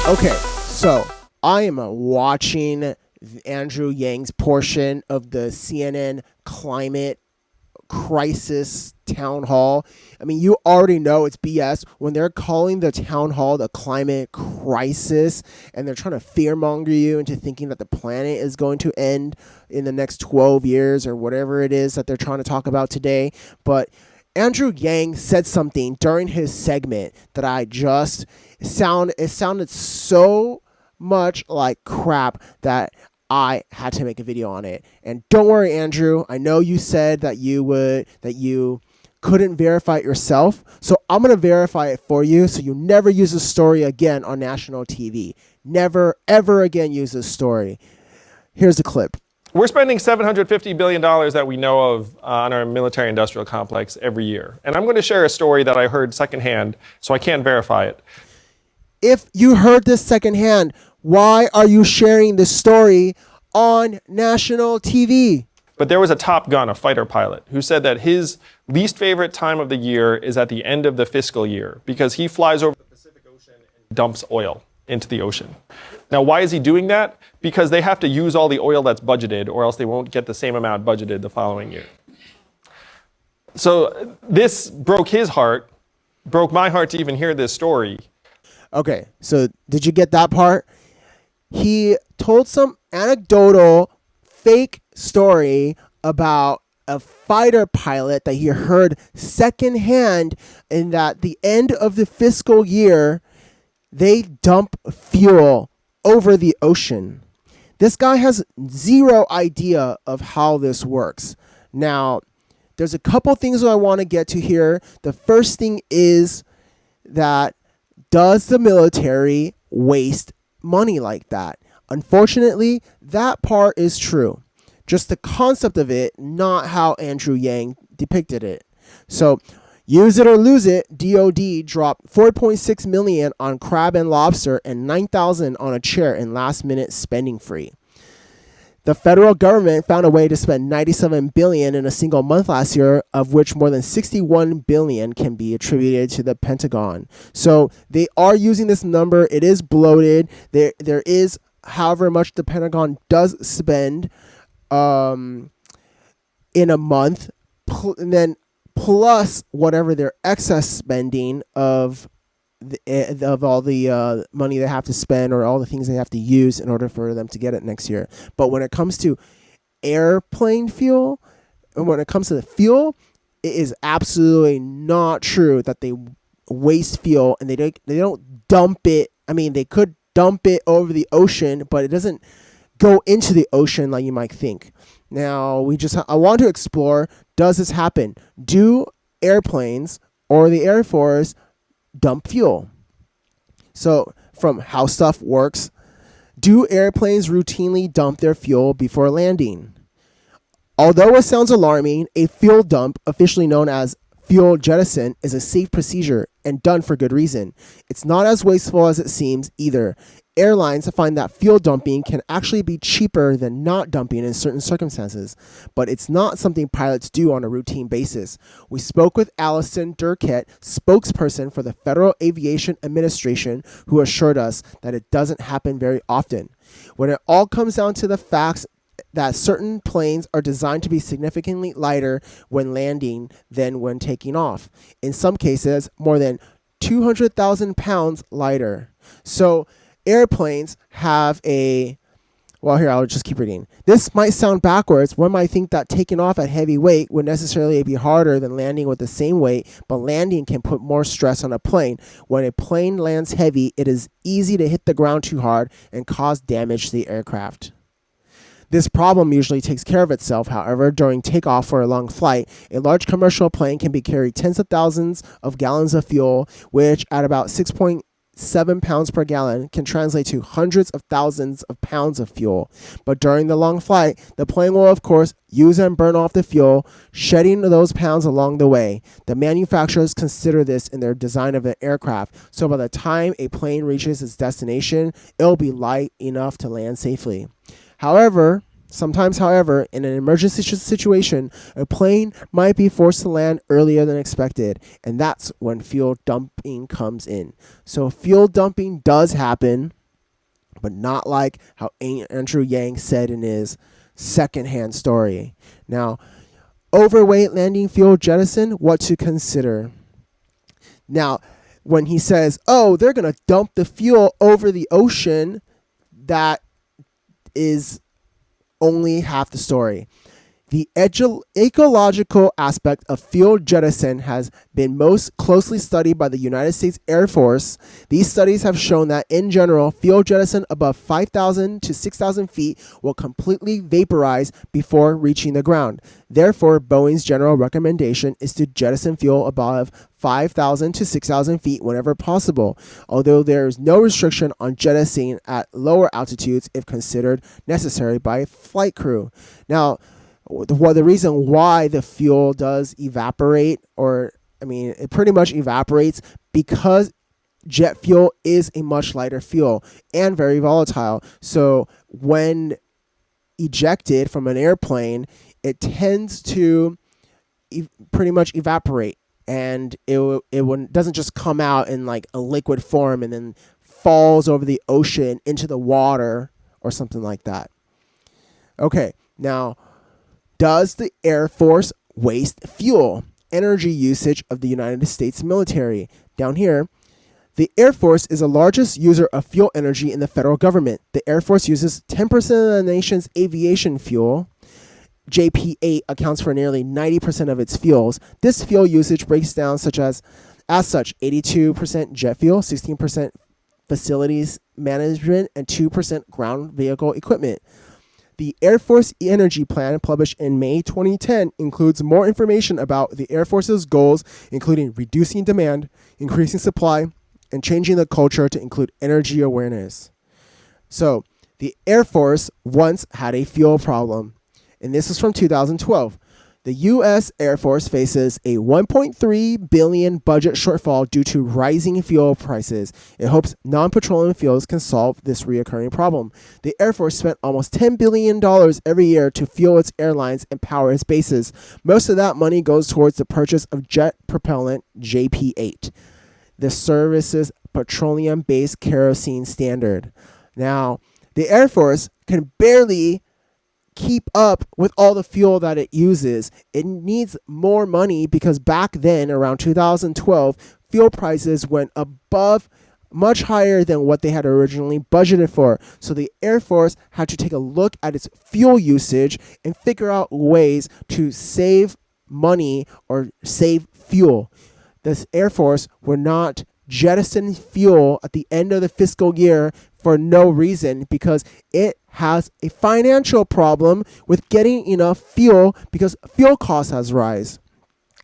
Okay, so I am watching Andrew Yang's portion of the CNN climate crisis town hall. I mean, you already know it's BS when they're calling the town hall the climate crisis and they're trying to fearmonger you into thinking that the planet is going to end in the next 12 years or whatever it is that they're trying to talk about today. But Andrew Yang said something during his segment that it sounded so much like crap that I had to make a video on it. And don't worry, Andrew, I know you said that you couldn't verify it yourself. So I'm going to verify it for you so you never use this story again on national TV. Never, ever again use this story. Here's the clip. We're spending $750 billion that we know of on our military-industrial complex every year. And I'm going to share a story that I heard secondhand, so I can't verify it. If you heard this secondhand, why are you sharing this story on national TV? But there was a Top Gun, a fighter pilot, who said that his least favorite time of the year is at the end of the fiscal year because he flies over the Pacific Ocean and dumps oil into the ocean. Now, why is he doing that? Because they have to use all the oil that's budgeted or else they won't get the same amount budgeted the following year. So this broke his heart, broke my heart to even hear this story. Okay, so did you get that part? He told some anecdotal fake story about a fighter pilot that he heard secondhand, and that the end of the fiscal year, they dump fuel over the ocean. This guy has zero idea of how this works. Now, there's a couple things that I want to get to here. The first thing is that does the military waste money like that? Unfortunately, that part is true. Just the concept of it, not how Andrew Yang depicted it. So, use it or lose it, DOD dropped $4.6 million on crab and lobster and $9,000 on a chair in last-minute spending spree. The federal government found a way to spend $97 billion in a single month last year, of which more than $61 billion can be attributed to the Pentagon. So they are using this number. It is bloated. There is, however much the Pentagon does spend in a month, and then plus whatever their excess spending of all the money they have to spend or all the things they have to use in order for them to get it next year. But when it comes to airplane fuel, and when it comes to the fuel, it is absolutely not true that they waste fuel and they don't dump it. I mean, they could dump it over the ocean, but it doesn't go into the ocean like you might think. Now, I want to explore, does this happen? Do airplanes or the Air Force dump fuel? So, from how stuff works, do airplanes routinely dump their fuel before landing? Although it sounds alarming, a fuel dump, officially known as fuel jettison, is a safe procedure and done for good reason. It's not as wasteful as it seems either. Airlines find that fuel dumping can actually be cheaper than not dumping in certain circumstances, but it's not something pilots do on a routine basis. We spoke with Allison Durkett, spokesperson for the Federal Aviation Administration, who assured us that it doesn't happen very often. When it all comes down to the facts that certain planes are designed to be significantly lighter when landing than when taking off. In some cases, more than 200,000 pounds lighter. So airplanes have I'll just keep reading. This might sound backwards. One might think that taking off at heavy weight would necessarily be harder than landing with the same weight, but landing can put more stress on a plane. When a plane lands heavy, it is easy to hit the ground too hard and cause damage to the aircraft. This problem usually takes care of itself, however, during takeoff for a long flight. A large commercial plane can be carrying tens of thousands of gallons of fuel, which at about 6.7 pounds per gallon can translate to hundreds of thousands of pounds of fuel. But during the long flight, the plane will, of course, use and burn off the fuel, shedding those pounds along the way. The manufacturers consider this in their design of an aircraft, so by the time a plane reaches its destination, it'll be light enough to land safely. Sometimes, however, in an emergency situation, a plane might be forced to land earlier than expected, and that's when fuel dumping comes in. So fuel dumping does happen. but not like how Andrew Yang said in his secondhand story. Now, overweight landing fuel jettison, what to consider. Now, when he says, oh, they're going to dump the fuel over the ocean, that is only half the story. The ecological aspect of fuel jettison has been most closely studied by the United States Air Force. These studies have shown that, in general, fuel jettison above 5,000 to 6,000 feet will completely vaporize before reaching the ground. Therefore, Boeing's general recommendation is to jettison fuel above 5,000 to 6,000 feet whenever possible, although there is no restriction on jettisoning at lower altitudes if considered necessary by flight crew. Now, the reason why the fuel does evaporate, it pretty much evaporates because jet fuel is a much lighter fuel and very volatile. So when ejected from an airplane, it tends to pretty much evaporate, and it doesn't just come out in like a liquid form and then falls over the ocean into the water or something like that. Okay, now, does the Air Force waste fuel? Energy usage of the United States military. Down here, the Air Force is the largest user of fuel energy in the federal government. The Air Force uses 10% of the nation's aviation fuel. JP-8 accounts for nearly 90% of its fuels. This fuel usage breaks down as such, 82% jet fuel, 16% facilities management, and 2% ground vehicle equipment. The Air Force Energy Plan, published in May 2010, includes more information about the Air Force's goals, including reducing demand, increasing supply, and changing the culture to include energy awareness. So, the Air Force once had a fuel problem, and this is from 2012. The U.S. Air Force faces a $1.3 billion budget shortfall due to rising fuel prices. It hopes non-petroleum fuels can solve this reoccurring problem. The Air Force spent almost $10 billion every year to fuel its airlines and power its bases. Most of that money goes towards the purchase of jet propellant JP-8, the service's petroleum-based kerosene standard. Now, the Air Force can barely keep up with all the fuel that it uses. It needs more money because back then, around 2012, fuel prices went above much higher than what they had originally budgeted for. So the Air Force had to take a look at its fuel usage and figure out ways to save money or save fuel. The Air Force were not jettison fuel at the end of the fiscal year for no reason, because it has a financial problem with getting enough fuel because fuel costs has rise.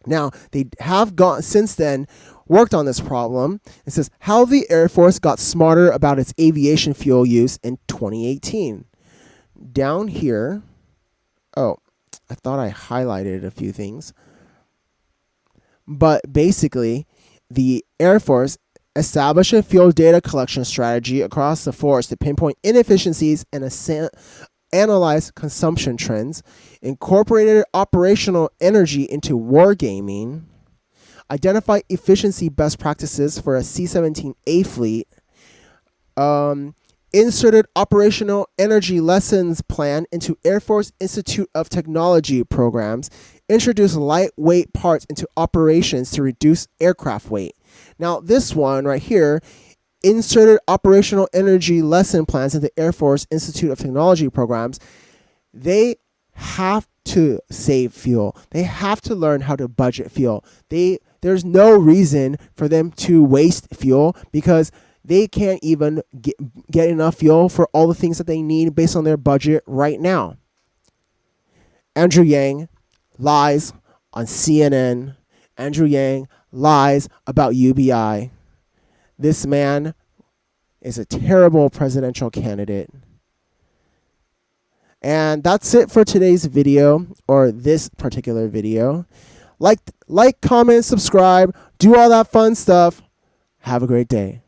Now, they have since then worked on this problem. It says how the Air Force got smarter about its aviation fuel use in 2018. Down here, I thought I highlighted a few things. But basically, the Air Force established a fuel data collection strategy across the force to pinpoint inefficiencies and analyze consumption trends, incorporated operational energy into wargaming, identify efficiency best practices for a C-17A fleet, inserted operational energy lessons plan into Air Force Institute of Technology programs, introduced lightweight parts into operations to reduce aircraft weight. Now, this one right here, inserted operational energy lesson plans into Air Force Institute of Technology programs. They have to save fuel. They have to learn how to budget fuel. There's no reason for them to waste fuel because they can't even get enough fuel for all the things that they need based on their budget right now. Andrew Yang lies on CNN. Andrew Yang lies about UBI. This man is a terrible presidential candidate. And that's it for today's video, or this particular video. Like, comment, subscribe, do all that fun stuff. Have a great day.